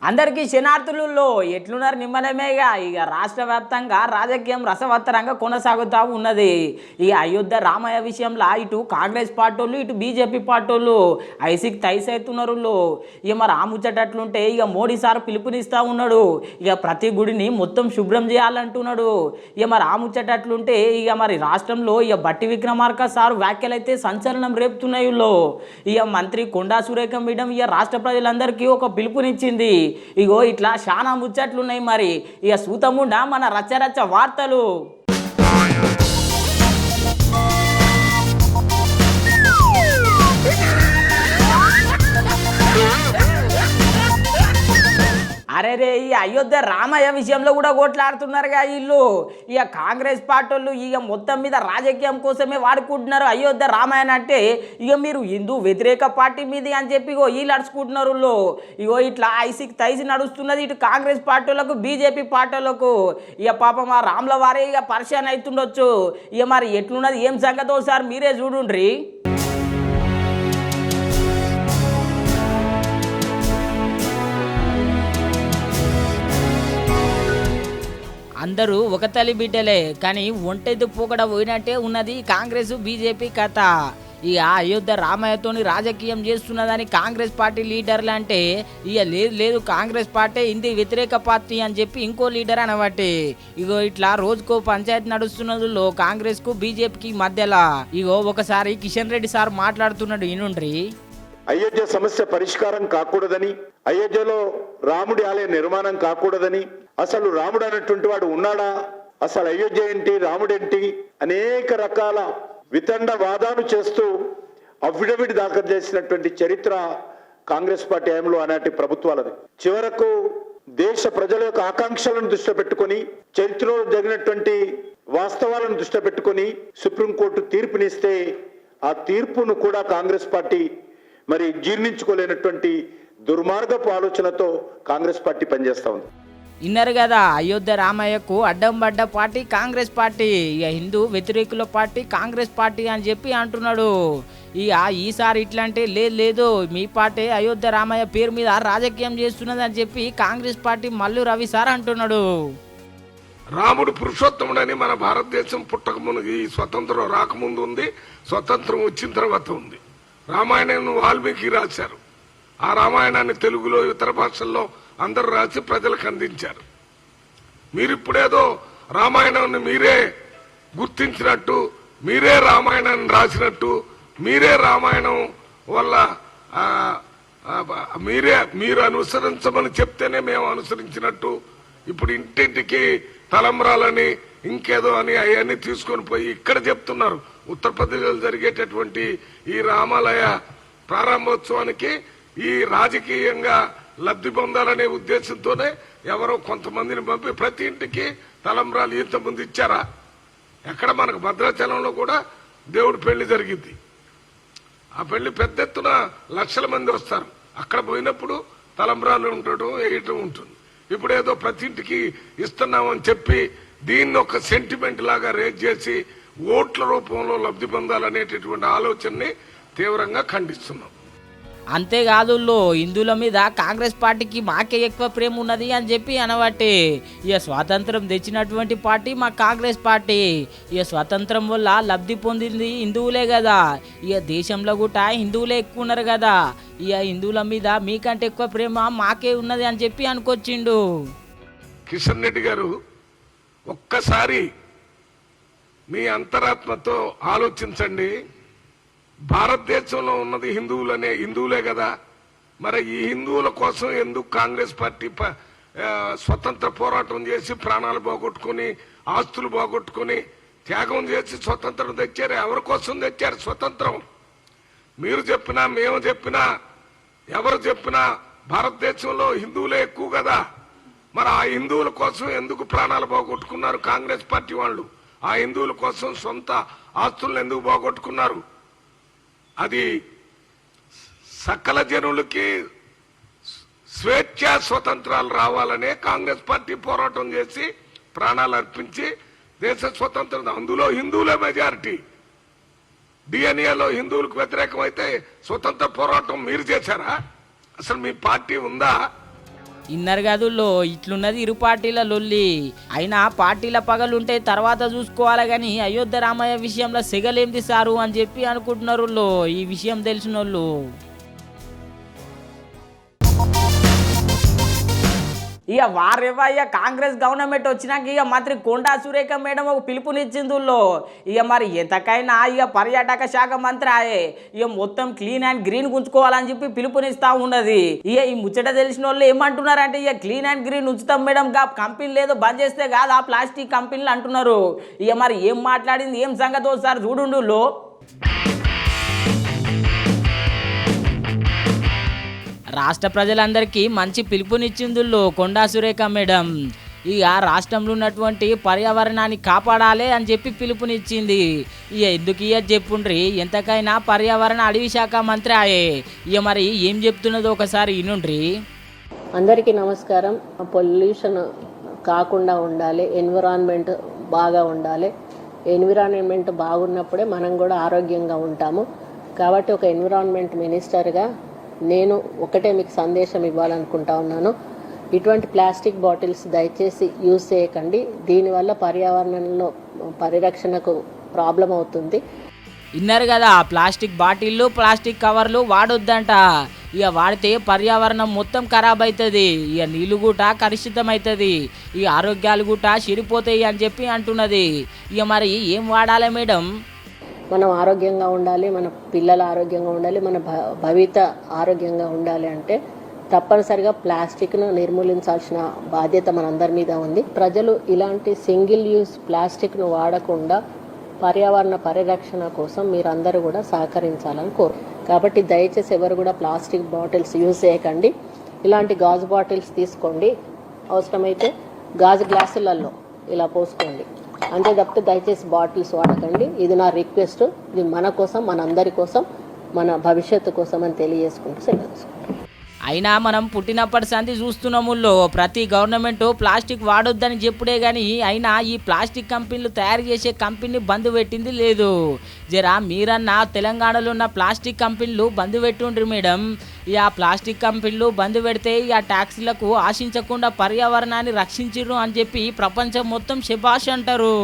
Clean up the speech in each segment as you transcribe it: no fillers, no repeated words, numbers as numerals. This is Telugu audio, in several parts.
అందరికీ శనార్థులలో ఎట్లున్నారు నిమ్మలమేగా ఇక రాష్ట్ర వ్యాప్తంగా రాజకీయం రసవత్తరంగా కొనసాగుతూ ఉన్నది. ఈ అయోధ్య రామయ్య విషయంలో ఇటు కాంగ్రెస్ పార్టీలు ఇటు బీజేపీ పార్టీలు ఐసీకి తైసవుతున్నారు. ఇక మరి ముచ్చటట్లుంటే ఇక మోడీ సార్ పిలుపునిస్తూ ఉన్నాడు. ఇక ప్రతి గుడిని మొత్తం శుభ్రం చేయాలంటున్నాడు. ఇక మరి ముచ్చటట్లుంటే ఇక మరి రాష్ట్రంలో ఇక బట్టి విక్రమార్క సార్ వ్యాఖ్యలు అయితే సంచలనం రేపుతున్నాయి. ఇక మంత్రి కొండా సురేఖ మేడం ఇక రాష్ట్ర ప్రజలందరికీ ఒక పిలుపునిచ్చింది. ఇగో ఇట్లా చాలా ముచ్చట్లున్నాయి. మరి ఇక సూతముండా మన రచ్చరచ్చ వార్తలు. అరే ఈ అయోధ్య రామయ్య విషయంలో కూడా కొట్లాడుతున్నారుగా వీళ్ళు. ఇక కాంగ్రెస్ పార్టీలు ఇక మొత్తం మీద రాజకీయం కోసమే వాడుకుంటున్నారు అయోధ్య రామాయణ అంటే. ఇక మీరు హిందూ వ్యతిరేక పార్టీ మీది అని చెప్పి వీళ్ళు అడుచుకుంటున్నారు. ఇగో ఇట్లా ఐసీకి తైసి నడుస్తున్నది ఇటు కాంగ్రెస్ పార్టీలకు బీజేపీ పార్టీలకు. ఇక పాపం మా రాముల వారే ఇక పరిశాన్ అవుతుండొచ్చు. ఇక మరి ఎట్లున్నది ఏం సంగతో సార్ మీరే చూడుండ్రి. అందరూ ఒక తల్లి బిడ్డలే, కానీ ఒంటెద్దు పోకడ పోయినట్టే ఉన్నది కాంగ్రెస్ బీజేపీ కథ. ఇక అయోధ్య రామయ్యతోని రాజకీయం చేస్తున్నదని కాంగ్రెస్ పార్టీ లీడర్లు అంటే ఇక లేదు కాంగ్రెస్ పార్టీ హిందీ వ్యతిరేక పార్టీ అని చెప్పి ఇంకో లీడర్ అనబట్టి ఇగో ఇట్లా రోజుకో పంచాయతీ నడుస్తున్నదిలో కాంగ్రెస్ కు బీజేపీకి మధ్యలో. ఇగో ఒకసారి కిషన్ రెడ్డి సార్ మాట్లాడుతున్నాడు ఇనుండ్రి. అయోధ్య సమస్య పరిష్కారం కాకూడదని, అయోధ్యలో రాముడి ఆలయ నిర్మాణం కాకూడదని, అసలు రాముడు అన్నటువంటి వాడు ఉన్నాడా, అసలు అయోధ్య ఏంటి రాముడేంటి అనేక రకాల వితండ వాదాలు చేస్తూ అఫిడవిట్ దాఖలు చేసినటువంటి చరిత్ర కాంగ్రెస్ పార్టీ హయాంలో ఆనాటి ప్రభుత్వాలది. చివరకు దేశ ప్రజల యొక్క ఆకాంక్షలను దృష్టిలో పెట్టుకొని చరిత్రలో జరిగినటువంటి వాస్తవాలను దృష్టిలో పెట్టుకొని సుప్రీంకోర్టు తీర్పునిస్తే ఆ తీర్పును కూడా కాంగ్రెస్ పార్టీ మరి జీర్ణించుకోలేనటువంటి దుర్మార్గపు ఆలోచనతో కాంగ్రెస్ పార్టీ పనిచేస్తా ఉంది. ఇన్నారు కదా అయోధ్య రామయ్యకు అడ్డం పడ్డ పార్టీ కాంగ్రెస్ పార్టీ, ఇక హిందూ వ్యతిరేకుల పార్టీ కాంగ్రెస్ పార్టీ అని చెప్పి అంటున్నాడు. ఇక ఈసారి ఇట్లాంటి లేదు మీ పార్టీ అయోధ్య రామయ్య పేరు మీద రాజకీయం చేస్తున్నది అని చెప్పి కాంగ్రెస్ పార్టీ మల్లు రవి సార్ అంటున్నాడు. రాముడు పురుషోత్తముడని మన భారతదేశం పుట్టక ముందు, ఈ స్వతంత్రం రాకముందు ఉంది, స్వతంత్రం వచ్చిన తర్వాత ఉంది. రామాయణం వాల్మీకి రాశారు. ఆ రామాయణాన్ని తెలుగులో ఇతర భాషల్లో అందరూ రాసి ప్రజలకు అందించారు. మీరిప్పుడేదో రామాయణాన్ని మీరే గుర్తించినట్టు, మీరే రామాయణాన్ని రాసినట్టు, మీరే రామాయణం వల్ల మీరు అనుసరించమని చెప్తేనే మేము అనుసరించినట్టు ఇప్పుడు ఇంటింటికి తలంబ్రాలని ఇంకేదో అని అవన్నీ తీసుకొని పోయి ఇక్కడ చెప్తున్నారు. ఉత్తరప్రదేశ్లో జరిగేటటువంటి ఈ రామాలయ ప్రారంభోత్సవానికి ఈ రాజకీయంగా లబ్ధి పొందాలనే ఉద్దేశంతోనే ఎవరో కొంతమందిని పంపి ప్రతి ఇంటికి తలంబ్రాలు ఇంతకుముందు ఇచ్చారా? ఎక్కడ మనకు భద్రాచలంలో కూడా దేవుడి పెళ్లి జరిగింది. ఆ పెళ్లి పెద్ద ఎత్తున లక్షల మంది వస్తారు. అక్కడ పోయినప్పుడు తలంబ్రాలు ఉండటం వేయటం ఉంటుంది. ఇప్పుడు ఏదో ప్రతి ఇంటికి ఇస్తున్నామని చెప్పి దీన్ని ఒక సెంటిమెంట్ లాగా రేజ్ చేసి ఓట్ల రూపంలో లబ్ధి పొందాలనేటటువంటి ఆలోచనని తీవ్రంగా ఖండిస్తున్నాం. అంతేకాదు హిందువుల మీద కాంగ్రెస్ పార్టీకి మాకే ఎక్కువ ప్రేమ ఉన్నది అని చెప్పి అనబట్టి ఇక స్వాతంత్రం తెచ్చినటువంటి పార్టీ మా కాంగ్రెస్ పార్టీ. ఇక స్వాతంత్రం వల్ల లబ్ధి పొందింది హిందువులే కదా, ఇక దేశంలో కూడా హిందువులే ఎక్కువ ఉన్నారు కదా, ఇక హిందువుల మీద మీకంటే ఎక్కువ ప్రేమ మాకే ఉన్నది అని చెప్పి అనుకొచ్చిండు కిషన్ రెడ్డి గారు. ఒక్కసారి మీ అంతరాత్మతో ఆలోచించండి. భారతదేశంలో ఉన్నది హిందువులే కదా, మరి ఈ హిందువుల కోసం ఎందుకు కాంగ్రెస్ పార్టీ స్వతంత్ర పోరాటం చేసి ప్రాణాలు పోగొట్టుకుని ఆస్తులు పోగొట్టుకుని త్యాగం చేసి స్వతంత్రం తెచ్చారు? ఎవరి కోసం తెచ్చారు స్వతంత్రం? మీరు చెప్పినా మేము చెప్పినా ఎవరు చెప్పినా భారతదేశంలో హిందువులే ఎక్కువ కదా, మరి ఆ హిందువుల కోసం ఎందుకు ప్రాణాలు పోగొట్టుకున్నారు కాంగ్రెస్ పార్టీ వాళ్ళు? ఆ హిందువుల కోసం సొంత ఆస్తులను ఎందుకు పోగొట్టుకున్నారు? అది సకల జనులకి స్వేచ్ఛ స్వతంత్రాలు రావాలనే కాంగ్రెస్ పార్టీ పోరాటం చేసి ప్రాణాలు అర్పించి దేశ స్వతంత్రం. అందులో హిందువులే మెజారిటీ. డిఎన్ఏలో హిందువులకు వ్యతిరేకమైతే స్వతంత్ర పోరాటం మీరు చేశారా? అసలు మీ పార్టీ ఉందా? ఇన్నర్ గదుల్లో ఇట్లున్నది ఇరు పార్టీల లొల్లి. అయినా పార్టీల పగలుంటే తర్వాత చూసుకోవాలి కానీ అయోధ్య రామయ్య విషయంలో సెగలేంది సారు అని చెప్పి అనుకుంటున్నారు ఈ విషయం తెలిసిన వాళ్ళు. ఇక వారేవయ్య కాంగ్రెస్ గవర్నమెంట్ వచ్చినాక ఇక మంత్రి కొండా సురేఖ మేడం ఒక పిలుపునిచ్చిందుల్లో. ఇక మరి ఎంతకైనా ఇక పర్యాటక శాఖ మంత్రి ఆయే ఇక మొత్తం క్లీన్ అండ్ గ్రీన్ ఉంచుకోవాలని చెప్పి పిలుపునిస్తా ఉన్నది. ఇక ఈ ముచ్చట తెలిసిన వాళ్ళు ఏమంటున్నారంటే ఇక క్లీన్ అండ్ గ్రీన్ ఉంచుతాం మేడం గా కంపెనీలు ఏదో బంద్ చేస్తే కాదు ఆ ప్లాస్టిక్ కంపెనీలు అంటున్నారు. ఇక మరి ఏం మాట్లాడింది ఏం సంగతి ఒకసారి చూడుండులో. రాష్ట్ర ప్రజలందరికీ మంచి పిలుపునిచ్చిందుల్లో కొండా సురేఖ మేడం. ఇక రాష్ట్రంలో ఉన్నటువంటి పర్యావరణాన్ని కాపాడాలి అని చెప్పి పిలుపునిచ్చింది. ఇక ఎందుకు ఇయ్యది చెప్పుండ్రి, ఎంతకైనా పర్యావరణ అడవి శాఖ మంత్రి ఆయే. ఇక మరి ఏం చెప్తున్నదో ఒకసారి వినుండ్రి. అందరికీ నమస్కారం. పొల్యూషన్ కాకుండా ఉండాలి, ఎన్విరాన్మెంట్ బాగా ఉండాలి. ఎన్విరాన్మెంట్ బాగున్నప్పుడే మనం కూడా ఆరోగ్యంగా ఉంటాము. కాబట్టి ఒక ఎన్విరాన్మెంట్ మినిస్టర్గా నేను ఒకటే మీకు సందేశం ఇవ్వాలనుకుంటా ఉన్నాను. ఇటువంటి ప్లాస్టిక్ బాటిల్స్ దయచేసి యూజ్ చేయకండి. దీనివల్ల పర్యావరణంలో పరిరక్షణకు ప్రాబ్లం అవుతుంది. ఇన్నారు కదా, ప్లాస్టిక్ బాటిళ్ళు ప్లాస్టిక్ కవర్లు వాడొద్దంట. ఇక వాడితే పర్యావరణం మొత్తం ఖరాబ్ అవుతుంది. ఇక నీళ్ళు కూడా కలుషితం అవుతుంది. ఇక ఆరోగ్యాలు కూడా చెడిపోతాయి అని చెప్పి అంటున్నది. ఇక మరి ఏం వాడాలి మేడం? మనం ఆరోగ్యంగా ఉండాలి, మన పిల్లల ఆరోగ్యంగా ఉండాలి, మన భవిత ఆరోగ్యంగా ఉండాలి అంటే తప్పనిసరిగా ప్లాస్టిక్ను నిర్మూలించాల్సిన బాధ్యత మనందరి మీద ఉంది. ప్రజలు ఇలాంటి సింగిల్ యూజ్ ప్లాస్టిక్ను వాడకుండా పర్యావరణ పరిరక్షణ కోసం మీరందరూ కూడా సహకరించాలని కోరు. కాబట్టి దయచేసి ఎవరు కూడా ప్లాస్టిక్ బాటిల్స్ యూజ్ చేయకండి. ఇలాంటి గాజు బాటిల్స్ తీసుకోండి. అవసరమైతే గాజు గ్లాసులలో ఇలా పోసుకోండి. అంతే తప్పితే దయచేసి బాటిల్స్ వాడకండి. ఇది నా రిక్వెస్ట్. ఇది మన కోసం, మన అందరి కోసం, మన భవిష్యత్తు కోసం అని తెలియజేసుకుంటూ సెలవు. అయినా మనం పుట్టినప్పటి సంది చూస్తున్నాముల్లో ప్రతి గవర్నమెంట్ ప్లాస్టిక్ వాడొద్దని చెప్పుడే కానీ అయినా ఈ ప్లాస్టిక్ కంపెనీలు తయారు చేసే కంపెనీ బంద్ పెట్టింది లేదు. జరా మీరన్నా తెలంగాణలో ఉన్న ప్లాస్టిక్ కంపెనీలు బంద్ పెట్టుండ్రి మేడం. ఇక ప్లాస్టిక్ కంపెనీలు బంద్ పెడితే ఇక ట్యాక్సీలకు ఆశించకుండా పర్యావరణాన్ని రక్షించిర్రు అని చెప్పి ప్రపంచం మొత్తం శభాష్ అంటారు.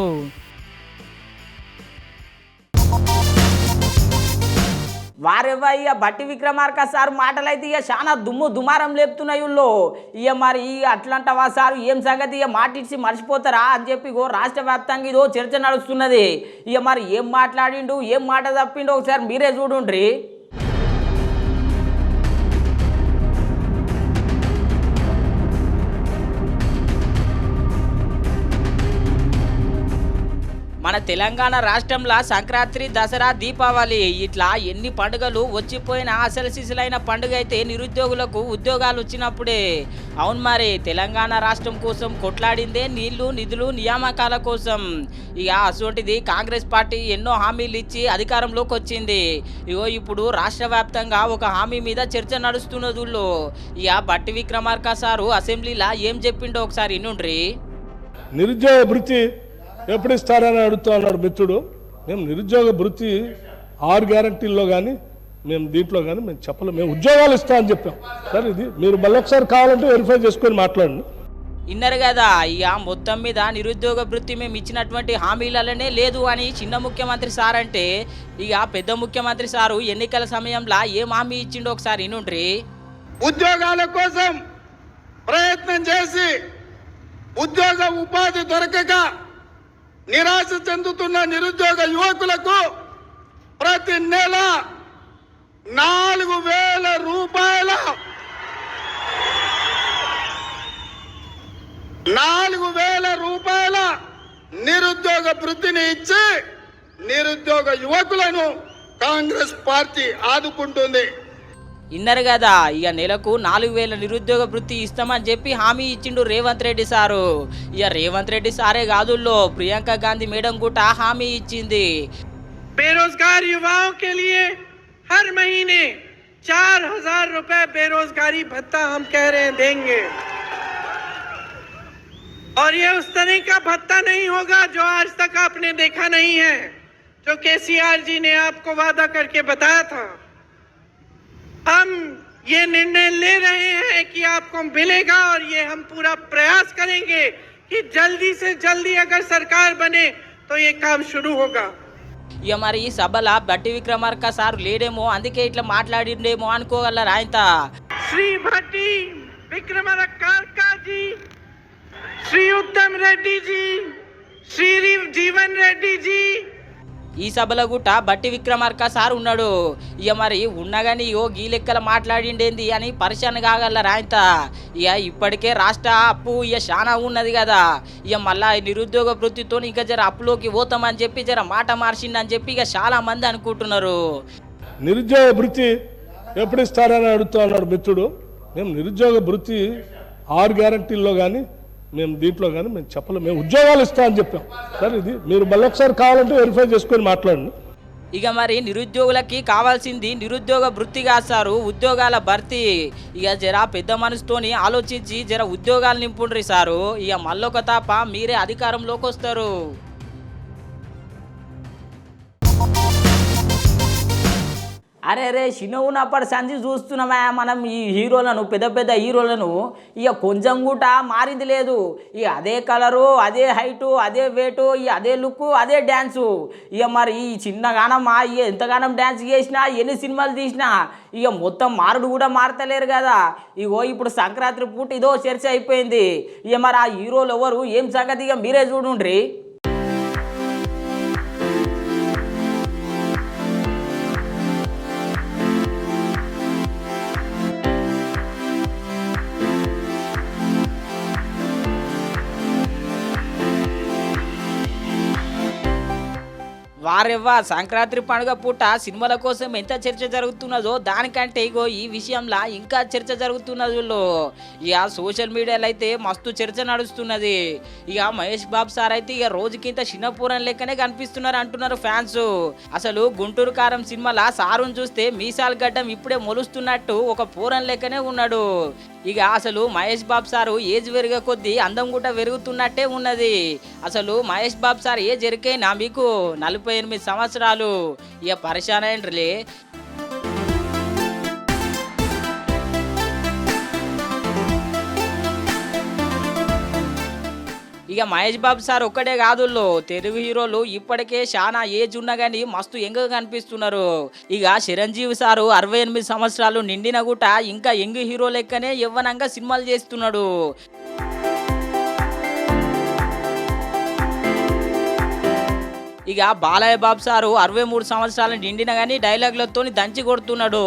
వారెవ్వయ్య బట్టి విక్రమార్క సార్ మాటలైతే ఇక చాలా దుమారం లేపుతున్నాయి. ఇక మరి అట్లంటవా సార్ ఏం సంగతి, ఇక మాటిచ్చి మర్చిపోతారా అని చెప్పి రాష్ట్ర వ్యాప్తంగా ఇదో చర్చ నడుస్తున్నది. ఇక మరి ఏం మాట్లాడిండు ఏం మాట తప్పిండు ఒకసారి మీరే చూడుండ్రి. మన తెలంగాణ రాష్ట్రంలో సంక్రాంతి, దసరా, దీపావళి ఇట్లా ఎన్ని పండుగలు వచ్చిపోయినా అసలు సిసలైన పండుగ అయితే నిరుద్యోగులకు ఉద్యోగాలు వచ్చినప్పుడే. అవును మరి తెలంగాణ రాష్ట్రం కోసం కొట్లాడిందే నీళ్లు, నిధులు, నియామకాల కోసం. ఇక అసోంటిది కాంగ్రెస్ పార్టీ ఎన్నో హామీలు ఇచ్చి అధికారంలోకి వచ్చింది. ఇగో ఇప్పుడు రాష్ట్ర వ్యాప్తంగా ఒక హామీ మీద చర్చ నడుస్తున్నదుల్లో. ఇక బట్టి విక్రమార్క సారు అసెంబ్లీలో ఏం చెప్పిండో ఒకసారి వినుండ్రి. నిరుద్యోగ భృతి ఎప్పుడు ఇస్తారని అడుగుతూ అన్నాడు మిత్రుడు. మేము నిరుద్యోగ భృతి 6 గ్యారంటీల్లో కానీ మేము దీంట్లో కానీ మేము చెప్పలేము. మేము ఉద్యోగాలు ఇస్తామని చెప్పాం. సరే ఇది మీరు మళ్ళీ ఒకసారి కావాలంటే వెరిఫై చేసుకొని మాట్లాడండి. ఇన్నారు కదా, ఇక మొత్తం మీద నిరుద్యోగ భృతి మేము ఇచ్చినటువంటి హామీలనే లేదు అని చిన్న ముఖ్యమంత్రి సార్ అంటే ఇక పెద్ద ముఖ్యమంత్రి సారు ఎన్నికల సమయంలో ఏం హామీ ఇచ్చిండో ఒకసారి వినుండ్రి. ఉద్యోగాల కోసం ప్రయత్నం చేసి ఉద్యోగ ఉపాధి దొరకక నిరాశ చెందుతున్న నిరుద్యోగ యువకులకు ప్రతి నెల 4,000 రూపాయల 4,000 రూపాయల నిరుద్యోగ భృతిని ఇచ్చి నిరుద్యోగ యువకులను కాంగ్రెస్ పార్టీ ఆదుకుంటుంది. ఇన్నారు కదా, ఇక నెలకు 4,000 నిరుద్యోగ వృత్తి ఇస్తామని చెప్పి హామీ ఇచ్చిండు రేవంత్ రెడ్డి సారు. ఇక రేవంత్ రెడ్డి సారే కాదుల్లో ప్రియాంక గాంధీ మేడం కూడా హామీ ఇచ్చింది. बेरोजगार युवाओं के लिए हर महीने 4,000 रुपए बेरोजगारी भत्ता हम कह रहे हैं देंगे. और ये उस तरह का भत्ता नहीं होगा जो आज तक आपने देखा नहीं है, जो केसीआर जी ने आपको वादा करके बताया था. हम ये निर्णय ले रहे हैं कि आपको मिलेगा, और ये हम पूरा प्रयास करेंगे कि जल्दी से जल्दी अगर सरकार बने तो ये काम शुरू होगा। ఇక మరి ఈ సభలో బట్టి విక్రమార్క సార్ లేడేమో, అందుకే ఇట్లా మాట్లాడిండేమో అనుకోగలరా ఆయన. श्री भट्टी विक्रमार्का जी, श्री उत्तम रेड्डी जी, श्री जीवन रेड्डी जी, ఈ సభలో గుట్ట బట్టి విక్రమార్క సార్ ఉన్నాడు. ఇక మరి ఉన్నగాని ఈ లెక్కల మాట్లాడిండేంది అని పరిశాన్ కాగలరా ఆయన. ఇక ఇప్పటికే రాష్ట్ర అప్పు ఇక చాలా ఉన్నది కదా, ఇక మళ్ళా నిరుద్యోగ వృత్తితో ఇంకా జర అప్పులోకి పోతామని చెప్పి జర మాట మార్చిండని చెప్పి ఇక చాలా మంది అనుకుంటున్నారు. నిరుద్యోగ భృతి ఎప్పుడు ఇస్తారని అడుగుతా ఉన్నాడు మిత్రుడు. మేము నిరుద్యోగ భృతి 6 గ్యారంటీల్లో కానీ మేము దీంట్లో కానీ మేము చెప్పలేము. మేము ఉద్యోగాలు ఇస్తామని చెప్పాం. సరే, ఇది మీరు మళ్ళీ ఒకసారి కావాలంటే వెరిఫై చేసుకొని మాట్లాడండి. ఇక మరి నిరుద్యోగులకి కావాల్సింది నిరుద్యోగ వృత్తి కాదు సారు, ఉద్యోగాల భర్తీ. ఇక జర పెద్ద మనసుతోని ఆలోచించి జర ఉద్యోగాలు నింపుండ్రి సారు. ఇక మళ్ళొక తాప మీరే అధికారంలోకి వస్తారు. అరే రే చిన్న ఉన్నప్పటి సంచి చూస్తున్నామా మనం ఈ హీరోలను, పెద్ద పెద్ద హీరోలను. ఇక కొంచెం కూడా మారింది లేదు. ఇక అదే కలరు, అదే హైటు, అదే వెయిటు, ఇక అదే లుక్, అదే డ్యాన్సు. ఇక మరి ఈ చిన్నగానమ్మా ఇక ఎంతగానం డ్యాన్స్ చేసినా, ఎన్ని సినిమాలు తీసినా ఇక మొత్తం మారుడు కూడా మారతలేరు కదా. ఇగో ఇప్పుడు సంక్రాంతి పూట ఇదో చర్చ అయిపోయింది. ఇక మరి ఆ హీరోలు ఎవరు, ఏం సంగతి ఇక మీరే చూడుండ్రి. వారెవ్వా సంక్రాంతి పండుగ పూట సినిమాల కోసం ఎంత చర్చ జరుగుతున్నదో దానికంటే ఇగో ఈ విషయంలో ఇంకా చర్చ జరుగుతున్నది. ఇక సోషల్ మీడియాలో అయితే మస్తు చర్చ నడుస్తున్నది. ఇక మహేష్ బాబు సార్ అయితే ఇక రోజుకింత చిన్న పూరం లెక్కనే కనిపిస్తున్నారు అంటున్నారు ఫ్యాన్స్. అసలు గుంటూరు కారం సినిమాలో సారుని చూస్తే మీసాల గడ్డం ఇప్పుడే మొలుస్తున్నట్టు ఒక పూరం లెక్కనే ఉన్నాడు. ఇక అసలు మహేష్ బాబు సారు ఏజ్ పెరిగే కొద్దీ అందం కూడా పెరుగుతున్నట్టే ఉన్నది. అసలు మహేష్ బాబు సార్ ఏజ్ ఎరికైనా మీకు 48 సంవత్సరాలు. ఇక పరిశాన్ అయ్యండ్రులే. ఇక మహేష్ బాబు సార్ ఒక్కడే కాదు, తెలుగు హీరోలు ఇప్పటికే చాలా ఏజ్ ఉన్నా కానీ మస్తు యంగ్ కనిపిస్తున్నారు. ఇక చిరంజీవి సారు 68 సంవత్సరాలు నిండిన గుట ఇంకా యంగ్ హీరో లెక్కనే యవ్వనంగా సినిమాలు చేస్తున్నాడు. ఇక బాలయ్య బాబు సారు 63 సంవత్సరాలు నిండిన కానీ డైలాగులతో దంచి కొడుతున్నాడు.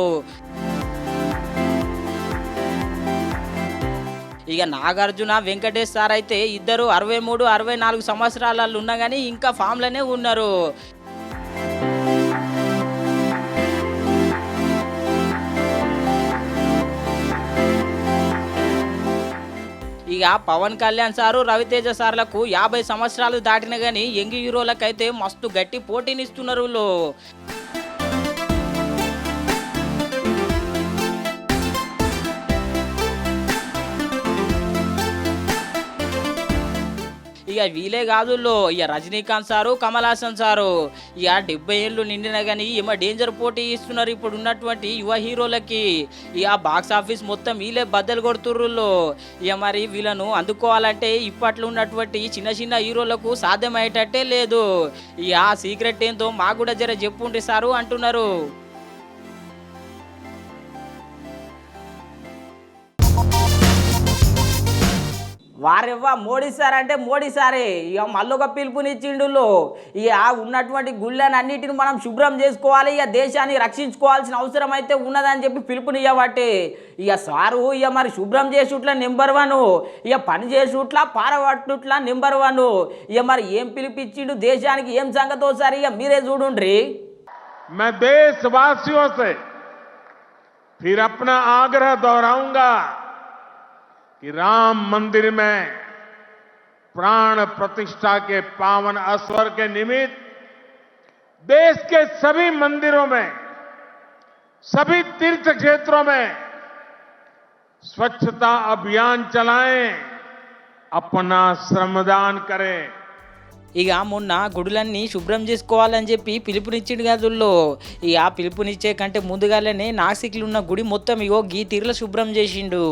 ఇక నాగార్జున, వెంకటేష్ సార్ అయితే ఇద్దరు 63, 64 సంవత్సరాలలో ఉన్నా కానీ ఇంకా ఫామ్లోనే ఉన్నారు. ఇక పవన్ కళ్యాణ్ సారు, రవితేజ సార్లకు 50 సంవత్సరాలు దాటిన కానీ యంగ్ హీరోలకైతే మస్తు గట్టి పోటీనిస్తున్నారు. ఇక వీలే కాదు, ఇక రజనీకాంత్ సారు, కమల్ హాసన్ సారు ఇక 70 ఏళ్ళు నిండిన కానీ ఏమో డేంజర్ పోటీ ఇస్తున్నారు ఇప్పుడు ఉన్నటువంటి యువ హీరోలకి. ఇక బాక్స్ ఆఫీస్ మొత్తం వీళ్ళే బద్దలు కొడుతుర్రు. ఇక మరి వీళ్ళను అందుకోవాలంటే ఇప్పట్లో ఉన్నటువంటి చిన్న చిన్న హీరోలకు సాధ్యమయ్యేటట్టే లేదు. ఇక ఆ సీక్రెట్ ఏందో మాకు కూడా జర చెప్పుండ్రి సారు అంటున్నారు. వారెవ్వా మోడీ సార్ అంటే మోడీ సారే. ఇక మళ్ళొక పిలుపునిచ్చిండు. ఇక ఉన్నటువంటి గుళ్ళని అన్నిటిని మనం శుభ్రం చేసుకోవాలి, ఇక దేశాన్ని రక్షించుకోవాల్సిన అవసరం అయితే ఉన్నదని చెప్పి పిలుపునివ్వబట్టే ఇక సారు ఇక మరి శుభ్రం చేసుట్లా నెంబర్ 1, ఇక పని చేసుట్లా పారబట్టుట్లా నెంబర్ 1. ఇక మరి ఏం పిలిపించిండు దేశానికి, ఏం సంగతో సార్ ఇక మీరే చూడుండ్రి. मैं देशवासियों से फिर अपना आग्रह दोहराऊंगा कि राम मंदिर में प्राण प्रतिष्ठा के पावन अवसर के निमित्त देश के सभी मंदिरों में, सभी तीर्थ क्षेत्रों में स्वच्छता अभियान चलाएं, अपना श्रमदान करें. ఇక మొన్న గుడులన్నీ శుభ్రం చేసుకోవాలని చెప్పి పిలుపునిచ్చిండు గదుల్లో. ఇక పిలుపునిచ్చే కంటే ముందుగానే నాసిక్లు ఉన్న గుడి మొత్తం ఇగో గీ తీరులో శుభ్రం చేసిండు.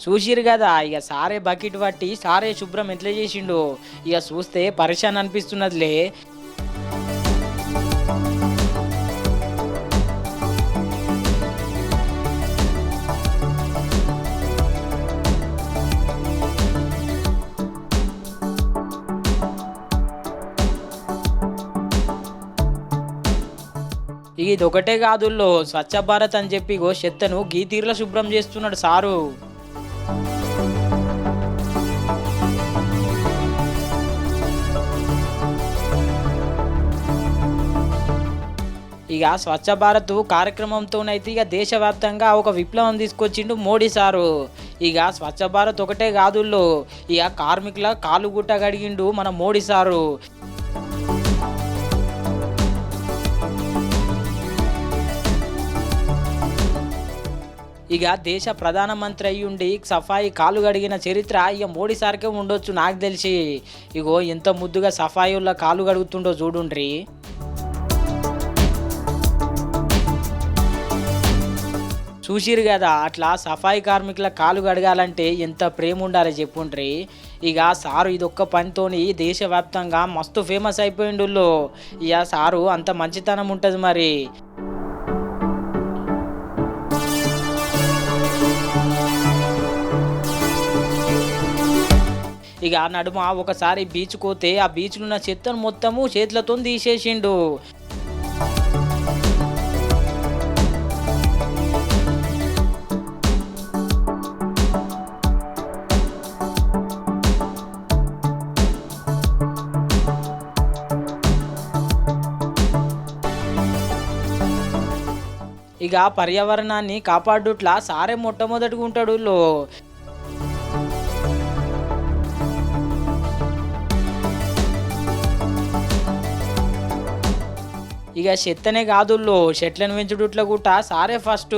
చూసిరు కదా ఇక సారే బకెట్ పట్టి సారే శుభ్రం ఎట్లా చేసిండు. ఇక చూస్తే పరిశాన్ అనిపిస్తున్నదిలే. ఇది ఒకటే కాదుల్లో స్వచ్ఛ భారత్ అని చెప్పి ఇగో చెత్తను గీ తీరులో శుభ్రం చేస్తున్నాడు సారు. ఇక స్వచ్ఛ భారత్ కార్యక్రమంతోనైతే ఇక దేశవ్యాప్తంగా ఒక విప్లవం తీసుకొచ్చిండు మోడీ సారు. ఇక స్వచ్ఛ భారత్ ఒకటే కాదుల్లో ఇక కార్మికుల కాలు గుట్ట గడిగిండు మన మోడీ సారు. ఇక దేశ ప్రధానమంత్రి అయ్యుండి సఫాయి కాలు గడిగిన చరిత్ర ఇక మోడీ సార్కే ఉండొచ్చు నాకు తెలిసి. ఇగో ఎంత ముద్దుగా సఫాయిల కాలు గడుగుతుండో చూడుండ్రి. చూసిరు కదా అట్లా సఫాయి కార్మికుల కాలు గడగాలంటే ఎంత ప్రేమ ఉండాలి చెప్పుండ్రి. ఇక సారు ఇదొక్క పనితోని దేశవ్యాప్తంగా మస్తు ఫేమస్ అయిపోయిండు. ఇక సారు అంత మంచితనం ఉంటుంది మరి. ఇక నడుమ ఒకసారి బీచ్ పోతే ఆ బీచ్లో ఉన్న చెత్తను మొత్తము చేతులతో తీసేసిండు. ఇక పర్యావరణాన్ని కాపాడుట్లా సారే మొట్టమొదటిగా ఉంటాడు. ఇక చెత్తనే కాదుల్లో చెట్లను పెంచుడుట్లో కూడా సారే ఫస్ట్.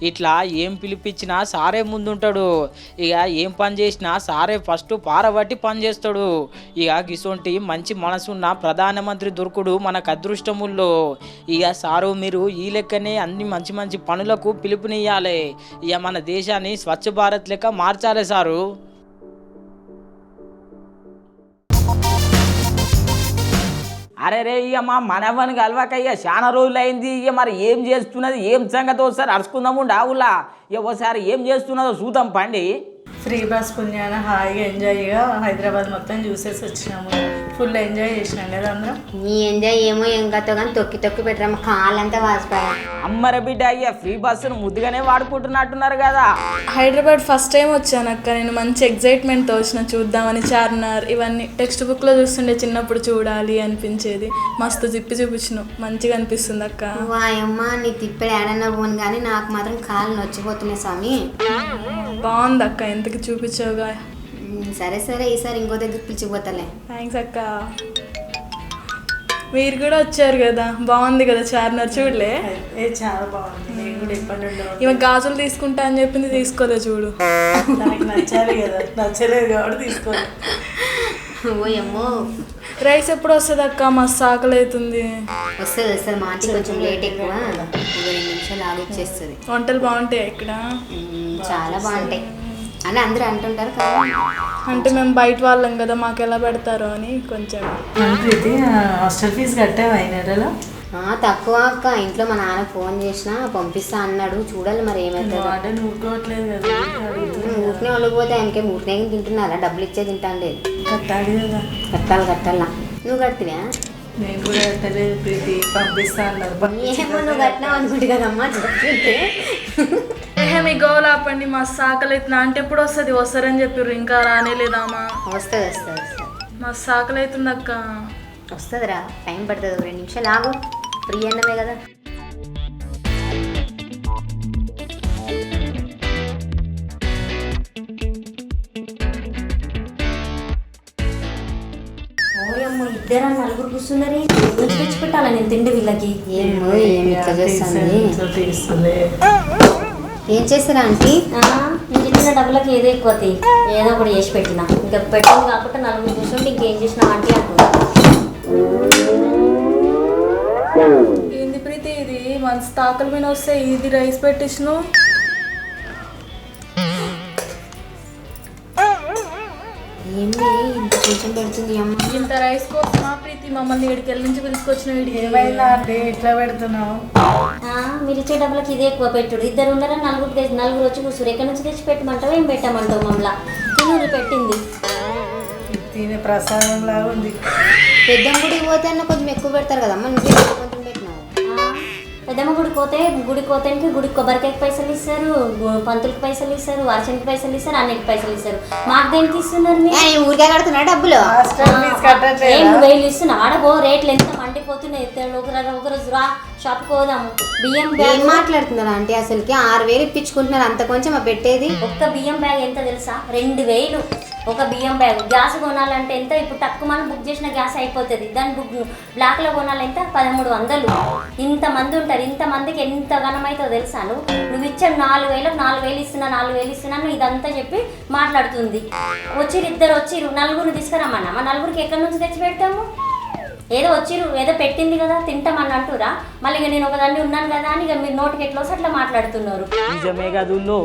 ఇట్లా ఏం పిలిపించినా సారే ముందుంటాడు. ఇక ఏం పని చేసినా సారే ఫస్ట్ పారబట్టి పని చేస్తాడు. ఇక గిసొంటి మంచి మనసున్న ప్రధానమంత్రి దొరుకుడు మనకు అదృష్టముల్లో. ఇక సారు మీరు ఈ లెక్కనే అన్ని మంచి మంచి పనులకు పిలుపునియ్యాలి. ఇక మన దేశాన్ని స్వచ్ఛ భారత్ లెక్క మార్చాలి సారు. అరే రే ఇక మా మనవని కలవకయ్యా చాలా రోజులు అయింది. ఇక మరి ఏం చేస్తున్నది ఏం సంగతి ఒకసారి అరుచుకుందాము డావులా. ఇక ఒకసారి ఏం చేస్తున్నదో చూద్దాం పండి. ఫ్రీ బస్ పుణ్యాన హాయిగా ఎంజాయ్గా హైదరాబాద్ మొత్తం చూసేసి వచ్చినాము. ఫుల్ ఎంజాయ్ చేసినాం కదా అందరం. నీ ఎంజాయ్ ఏమో ఏం కథ కానీ తొక్కి తొక్కి పెట్టరాము కాళ్ళంతా వాసిపోయా. అమ్మర బిడ్డ అయ్యా ఫ్రీ బస్సును ముద్దుగానే వాడుకుంటున్నట్టున్నారు కదా. హైదరాబాద్ ఫస్ట్ టైం వచ్చాను అక్క. నేను మంచి ఎగ్జైట్మెంట్తో వచ్చిన చూద్దామని. చార్మినార్ ఇవన్నీ టెక్స్ట్ బుక్లో చూస్తుండే చిన్నప్పుడు చూడాలి అనిపించేది. మస్తు తిప్పి చూపించిన మంచిగా అనిపిస్తుంది అక్క. వాయమ్మ నీ తిప్పడు ఏడన్నా పోను కానీ నాకు మాత్రం కాళ్ళు నొచ్చిపోతున్నాయి స్వామి. బాగుంది అక్క ఎంతకి చూపించావుగా. సరే సరే ఈసారి ఇంకో దగ్గర పిలిచిపోతాలే. థ్యాంక్స్ అక్క. మీరు కూడా వచ్చారు కదా బాగుంది కదా చార్మినార్ చూడలే. చాలా బాగుంది. నేను కూడా ఎప్పటి ఇవ గాజులు తీసుకుంటా అని చెప్పింది తీసుకోలే చూడు. నాకు నచ్చాలి కదా నచ్చలేదు కాబట్టి తీసుకోలేదు. ఓయమ్మో రైస్ ఎప్పుడు వస్తుంది అక్క మస్తు ఆకలి అవుతుంది. వస్తుంది వస్తుంది మా ఆంటీ కొంచెం లేట్ ఎక్కువ 2 నిమిషాలు ఆగిచ్చేస్తుంది. వంటలు బాగుంటాయి ఇక్కడ చాలా బాగుంటాయి అని అందరూ అంటుంటారు కదా. అంటే మేము బయట వాళ్ళం కదా మాకు ఎలా పెడతారో అని కొంచెం. ప్రీతి హాస్టల్ ఫీజు కట్టావా ఈ నెలలో? తక్కువ అక్క. ఇంట్లో మా నాన్న ఫోన్ చేసినా పంపిస్తా అన్నాడు. చూడాలి మరి ఏమవుతుందో. అంటే ఊరుకోవట్లేదు కదా. ఊరినే వాళ్ళకపోతే ఆయనకే ఊరినే తింటున్నారా? డబ్బులు ఇచ్చే తింటాను లేదు. కట్టాలి కదా. కట్టాలా నువ్వు కట్టివా? నేను కూడా కట్టలేదు ప్రీతి. పంపిస్తా అన్నారు. ఏమో నువ్వు కట్టినావు అనుకుంటు కదమ్మా చెప్తుంటే. మీ గోల్ ఆపండి మస్తు ఆకలి అవుతుంది. అంటే ఎప్పుడు వస్తుంది వస్తారని చెప్పారు ఇంకా రానేలేదామా? వస్తుంది వస్తుంది వస్తుంది. మస్తు ఆకలి అవుతుంది అక్క. వస్తుందిరా టైం పడుతుంది. 2 నిమిషాలు ఆగు. ఫ్రీ అన్నమే కదా. ఇద్దరు నలుగురు కూర్చున్నారు, తెచ్చిపెట్టాలి నేను తిండి వీళ్ళకి. ఏమో ఏమి ఇట్లా చేస్తాను. ఏం చేస్తారా ఆంటీ? నేను ఇచ్చిన డబ్బులకి ఏదో ఎక్కువ ఏదో ఒకటి చేసి పెట్టినా, ఇంకా పెట్టింది కాకుండా నలుగురు కూర్చుంటే ఇంకేం చేసిన ఆంటీ అంటున్నా. ఏంది ప్రీతి ఇది మంచి తాకల మీద వస్తే ఇది రైస్ పెట్టించను. ఏంటి ఇంత కొంచెం పెడుతుంది అమ్మ? ఇంత రైస్ కోసమా ప్రీతి మమ్మల్ని ఏడికెళ్ళ నుంచి పిలుచుకొచ్చిన వీడికి? ఏమైందా అంటే ఇట్లా పెడుతున్నావు? మీరు ఇచ్చే డబ్బులకి ఇదే ఎక్కువ పెట్టుడు. ఇద్దరు ఉన్నారని నలుగురు వచ్చి కూర్చురు. ఎక్కడి నుంచి తెచ్చి పెట్టమంటావు, ఏం పెట్టమంటావు? మమ్మల్ని తినూరు పెట్టింది తినే ప్రసాదం లాగా ఉంది. పెద్దమ్మ గుడికి పోతే అన్న కొంచెం ఎక్కువ పెడతారు కదమ్మా, నువ్వే కొంచెం పెట్టినావు. పెద్దమ్మ గుడికి పోతే గుడికి కొబ్బరికాయకి పైసలు ఇస్తారు, పంతులకి పైసలు ఇస్తారు, అర్చనకి పైసలు ఇస్తారు, అన్నిటికి పైసలు ఇస్తారు. మాకు దేనికి ఇస్తున్నారు? ఊరికే కడుతున్నా డబ్బులు. వేలు ఇస్తున్నా ఆడబో. రేట్లు ఎంత మండిపోతున్నాయి. ఒకరోజు రా షాప్కి పోదాము. బియ్యం బ్యాగ్ మాట్లాడుతున్నారు అంటే అసలుకి 6,000 ఇప్పించుకుంటున్నారు. అంత కొంచెం పెట్టేది. ఒక్క బియ్యం బ్యాగ్ ఎంత తెలుసా? 2,000 ఒక బియ్యం బ్యాగ్. గ్యాస్ కొనాలంటే ఎంత? ఇప్పుడు తక్కువ మనం బుక్ చేసిన గ్యాస్ అయిపోతుంది. దాన్ని బ్లాక్లో కొనాలంటే 1,300. ఇంతమంది ఉంటారు, ఇంతమందికి ఎంత ఘనమైతే తెలుసా? నువ్వు ఇచ్చే 4,000 ఇస్తున్నా 4,000 ఇస్తున్నాను ఇదంతా చెప్పి మాట్లాడుతుంది. ఇద్దరు వచ్చిరు, నలుగురు తీసుకురమ్మన్నా. మా నలుగురికి ఎక్కడి నుంచి తెచ్చి పెడతాము? ఏదో వచ్చిరు, ఏదో పెట్టింది కదా తింటామని అంటురా. మళ్ళీ ఇక నేను ఒకదాన్ని ఉన్నాను కదా అని ఇక మీరు నోటికి ఎట్లా అట్లా మాట్లాడుతున్నారు. నిజమే కదుల్లో.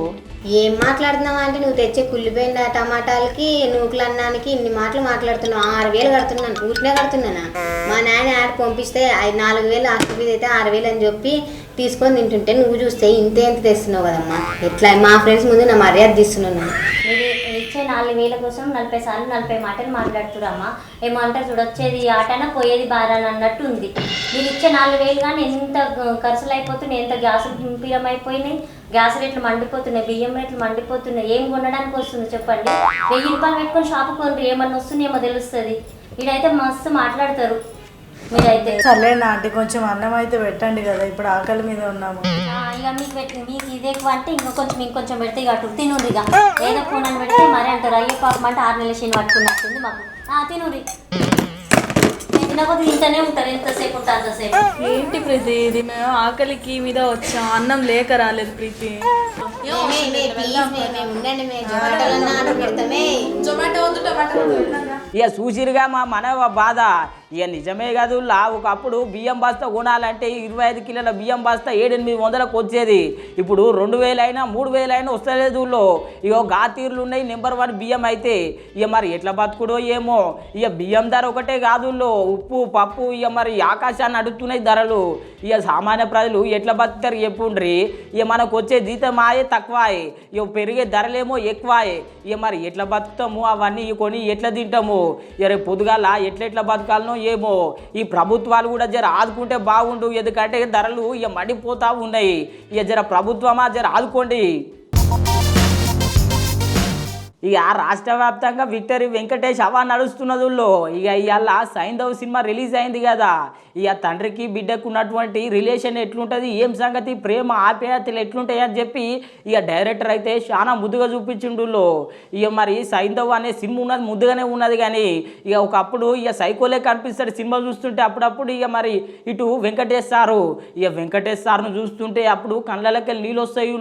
ఏం మాట్లాడుతున్నావా అంటే నువ్వు తెచ్చే కుళ్ళిపోయిన టమాటాలకి నూకులు అన్నానికి ఇన్ని మాటలు మాట్లాడుతున్నావు. 6,000 కడుతున్నాను, ఊరినే కడుతున్నానా? మా నాయన ఆడ పంపిస్తే 4,000 హాస్టల్ ఫీజు అయితే 6,000 అని చెప్పి తీసుకొని తింటుంటే నువ్వు చూస్తే ఇంత తెస్తున్నావు కదమ్మా. ఎట్లా మా ఫ్రెండ్స్ ముందు నా మర్యాద తీస్తున్నాను. మీరు ఇచ్చే 4,000 కోసం 40 సార్లు 40 మాటలు మాట్లాడుతురమ్మా. ఏమో అంటారు చూడొచ్చేది ఆటనా పోయేది బారాని అన్నట్టు ఉంది. మీరు ఇచ్చే 4,000 కానీ ఎంత ఖర్చులు అయిపోతున్నాయి, ఎంత గ్యాసులు పింపిరం అయిపోయినాయి, గ్యాస్ రేట్లు మండిపోతున్నాయి, బియ్యం రేట్లు మండిపోతున్నాయి. ఏం కొనడానికి వస్తుంది చెప్పండి? 1,000 రూపాయలు పెట్టుకొని షాపు కొనరు, ఏమన్నా వస్తుందేమో తెలుస్తుంది. ఇదైతే మస్తు మాట్లాడతారు మీరైతే. సర్లేనా ఆంటీ కొంచెం అన్నం అయితే పెట్టండి కదా, ఇప్పుడు ఆకలి మీద ఉన్నాము. ఇక మీకు ఇదే ఎక్కువ అంటే ఇంకొంచెం పెడితే ఇక తినూరు. ఇక ఏదో ఫోన్ అని పెడితే మరి అంటారు అయ్యో పాపం అంటే 6 నెలల శని పట్టుకున్నట్టుంది మాకు. తినూరి తినకపోతే ఇంతనే ఉంటారు, ఎంతసేపు ఉంటారు అంతసేపు. ఏంటి ప్రీతి ఇది? మేము ఆకలికి మీద వచ్చాం, అన్నం లేక రాలేదు ప్రీతి. ఇక చూసిరుగా మా మనవ బాధ. ఇక నిజమే కాదు. ఒకప్పుడు బియ్యం బస్తా కొనాలంటే 25 కిలోల బియ్యం బస్తా 700-800లకు వచ్చేది. ఇప్పుడు 2,000 అయినా 3,000 అయినా వస్తలేదు. ఇక గాతీర్లు ఉన్నాయి నెంబర్ 1 బియ్యం అయితే. ఇక మరి ఎట్లా బతుకుడో ఏమో. ఇక బియ్యం ధర ఒకటే కాదు, ఉప్పు పప్పు ఇక మరి ఆకాశాన్ని అడుగుతున్నాయి ధరలు. ఇక సామాన్య ప్రజలు ఎట్లా బతుకుతారు చెప్పుండ్రి. ఇక మనకు వచ్చే జీతం ఆయే తక్కువాయే, ఇక పెరిగే ధరలేమో ఎక్కువాయే. ఇక మరి ఎట్లా బతుకుతాము, అవన్నీ కొని ఎట్లా తింటాము? ఇక రేపు పొద్దుగాల ఎట్లా బతకాలనో ఏమో. ఈ ప్రభుత్వాలు కూడా జర ఆదుకుంటే బాగుండు, ఎందుకంటే ధరలు ఇక మడిపోతా ఉన్నాయి. ఇక జర ప్రభుత్వమా జర ఆదుకోండి. ఇక రాష్ట్ర వ్యాప్తంగా విక్టరీ వెంకటేష్ అవా నడుస్తున్నదుల్లో. ఇక ఇవాళ సైంధవ్ సినిమా రిలీజ్ అయింది కదా. ఇక తండ్రికి బిడ్డకు ఉన్నటువంటి రిలేషన్ ఎట్లుంటుంది, ఏం సంగతి, ప్రేమ ఆప్యాయతలు ఎట్లుంటాయి అని చెప్పి ఇక డైరెక్టర్ అయితే చాలా ముద్దుగా చూపించిండులో. ఇక మరి సైంధవ్ అనే సినిమా ఉన్నది ముద్దుగానే ఉన్నది, కానీ ఇక ఒకప్పుడు ఇక సైకోలే కనిపిస్తాడు సినిమా చూస్తుంటే. అప్పుడప్పుడు ఇక మరి ఇటు వెంకటేష్ సార్ను చూస్తుంటే అప్పుడు కళ్ళకి నీళ్ళు వస్తాయి.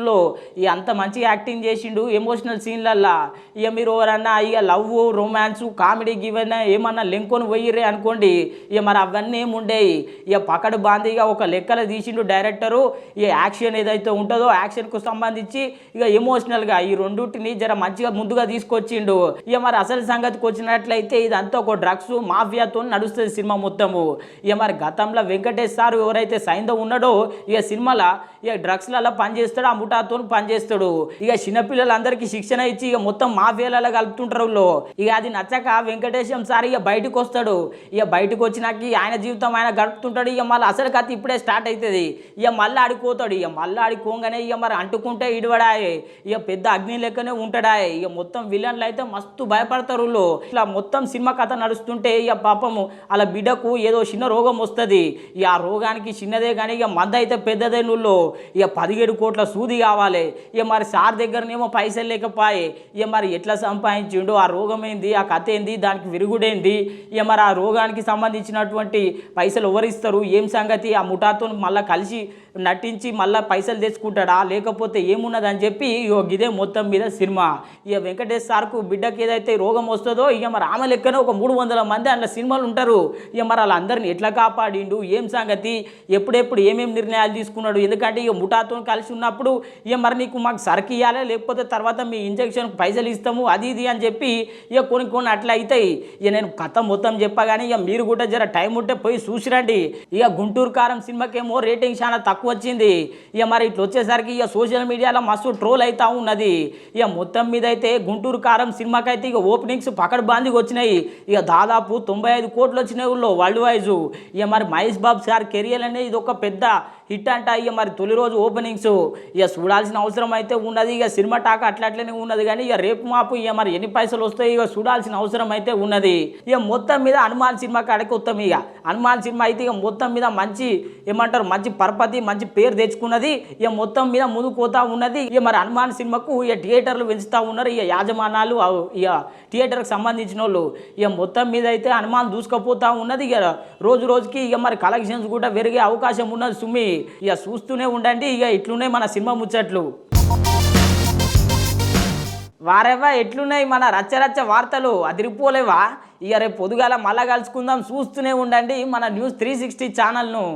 ఇక అంత మంచిగా యాక్టింగ్ చేసిండు ఎమోషనల్ సీన్లల్లా. ఇక మీరు ఎవరన్నా ఇక లవ్ రొమాన్స్ కామెడీ ఇవన్నీ ఏమన్నా లెంకొని పోయిర్రే అనుకోండి, ఇక మరి అవన్నీ ఏముండేవి. ఇక పకడు బాందీగా ఒక లెక్కలు తీసిండు డైరెక్టరు. ఇక యాక్షన్ ఏదైతే ఉంటుందో యాక్షన్కు సంబంధించి ఇక ఎమోషనల్గా ఈ రెండుటిని జర మంచిగా ముందుగా తీసుకొచ్చిండు. ఇక మరి అసలు సంగతికి వచ్చినట్లయితే ఇదంతా ఒక డ్రగ్స్ మాఫియాతో నడుస్తుంది సినిమా మొత్తము. ఇక మరి గతంలో వెంకటేష్ సార్ ఎవరైతే సైంధవ్ ఉన్నాడో ఇక సినిమాలో ఇక డ్రగ్స్లలో పనిచేస్తాడు, ఆ ముఠాతో పనిచేస్తాడు. ఇక చిన్నపిల్లలందరికీ శిక్షణ ఇచ్చి ఇక మొత్తం మాఫియాలలో కలుపుతుంటారు. ఇక అది నచ్చక వెంకటేశం సార్ ఇక బయటకు వస్తాడు. ఇక బయటకు వచ్చినాక ఆయన జీవితం ఆయన గడుపుతుంటాడు. ఇక మళ్ళీ అసలు కథ ఇప్పుడే స్టార్ట్ అవుతుంది. ఇక మళ్ళీ ఆడిపోతాడు. ఇక మళ్ళీ ఆడుకోగానే ఇక మరి అంటుకుంటే ఇడవడాయే, ఇక పెద్ద అగ్ని లెక్కనే ఉంటాడాయే. ఇక మొత్తం విలన్లు అయితే మస్తు భయపడతారు. ఇట్లా మొత్తం సినిమా కథ నడుస్తుంటే ఇక పాపము అలా బిడ్డకు ఏదో చిన్న రోగం వస్తుంది. ఇక ఆ రోగానికి చిన్నదే కానీ ఇక మంద అయితే పెద్దదే. ఇక 17 కోట్ల సూది కావాలి. ఇక మరి సార్ దగ్గరనేమో పైసలు లేకపోయే. ఇక మరి ఎట్లా సంపాదించిండు, ఆ రోగం ఏంది, ఆ కథ ఏంది, దానికి విరుగుడేంది, ఇక మరి ఆ రోగానికి సంబంధించినటువంటి పైసలు ఎవరిస్తారు, ఏం సంగతి, ఆ ముఠాతో మళ్ళీ కలిసి నటించి మళ్ళీ పైసలు తెచ్చుకుంటాడా లేకపోతే ఏమున్నదని చెప్పి ఇదే మొత్తం మీద సినిమా. ఇక వెంకటేష్ సార్కు బిడ్డకి ఏదైతే రోగం వస్తుందో ఇక మరి ఆమె లెక్కన ఒక 300 మంది అందులో సినిమాలు ఉంటారు. ఇక మరి వాళ్ళందరినీ ఎట్లా కాపాడిండు, ఏం సంగతి, ఎప్పుడెప్పుడు ఏమేమి నిర్ణయాలు తీసుకున్నాడు, ఎందుకంటే ఇక ముఠాతో కలిసి ఉన్నప్పుడు ఇక మరి నీకు మాకు సరికి ఇవ్వాలి, లేకపోతే తర్వాత మీ ఇంజక్షన్కి పైసలు ఇస్తాము, అది ఇది అని చెప్పి ఇక కొన్ని అట్లా అవుతాయి. ఇక నేను కథ మొత్తం చెప్పగానే ఇక మీరు కూడా జర టైం ఉంటే పోయి చూసిరండి. ఇక గుంటూరు కారం సినిమాకేమో రేటింగ్ చాలా తక్కువ వచ్చింది. ఇక మరి ఇట్లా వచ్చేసరికి ఇక సోషల్ మీడియాలో మస్తు ట్రోల్ అవుతా ఉన్నది. ఇక మొత్తం మీద అయితే గుంటూరు కారం సినిమాకైతే ఇక ఓపెనింగ్స్ పకడ్ బాందికి వచ్చినాయి. ఇక దాదాపు 95 కోట్లు వచ్చినాయి వరల్డ్ వైజ్. ఇక మరి మహేష్ బాబు సార్ కెరియర్ అనేది ఇది ఒక పెద్ద హిట్ అంట. ఇక మరి తొలి రోజు ఓపెనింగ్స్ ఇక చూడాల్సిన అవసరం అయితే ఉన్నది. ఇక సినిమా టాక్ అట్లనే ఉన్నది, కానీ ఇక రేపు మాపు ఇక మరి ఎన్ని పైసలు వస్తాయి ఇక చూడాల్సిన అవసరం అయితే ఉన్నది. ఇక మొత్తం మీద హనుమాన్ సినిమా కాడికి వస్తాం. ఇక హనుమాన్ సినిమా అయితే ఇక మొత్తం మీద మంచి ఏమంటారు మంచి పరపతి మంచి పేరు తెచ్చుకున్నది. ఇక మొత్తం మీద ముందుకు పోతా ఉన్నది. ఇక మరి హనుమాన్ సినిమాకు ఇక థియేటర్లు పెంచుతూ ఉన్నారు ఇక యాజమానాలు, ఇక థియేటర్కి సంబంధించిన వాళ్ళు. ఇక మొత్తం మీద అయితే హనుమాన్ దూసుకుపోతా ఉన్నది. ఇక రోజు రోజుకి ఇక మరి కలెక్షన్స్ కూడా పెరిగే అవకాశం ఉన్నది సుమి. ఇక చూస్తూనే ఉండండి. ఇక ఇట్లున్నాయి మన సినిమా ముచ్చట్లు. వారేవా ఎట్లున్నాయి మన రచ్చరచ్చ వార్తలు, అదిరిపోలేవా? ఇక రేపు పొద్దుగాల మళ్ళా కలుసుకుందాం. చూస్తూనే ఉండండి మన న్యూస్ 360 ఛానల్ను.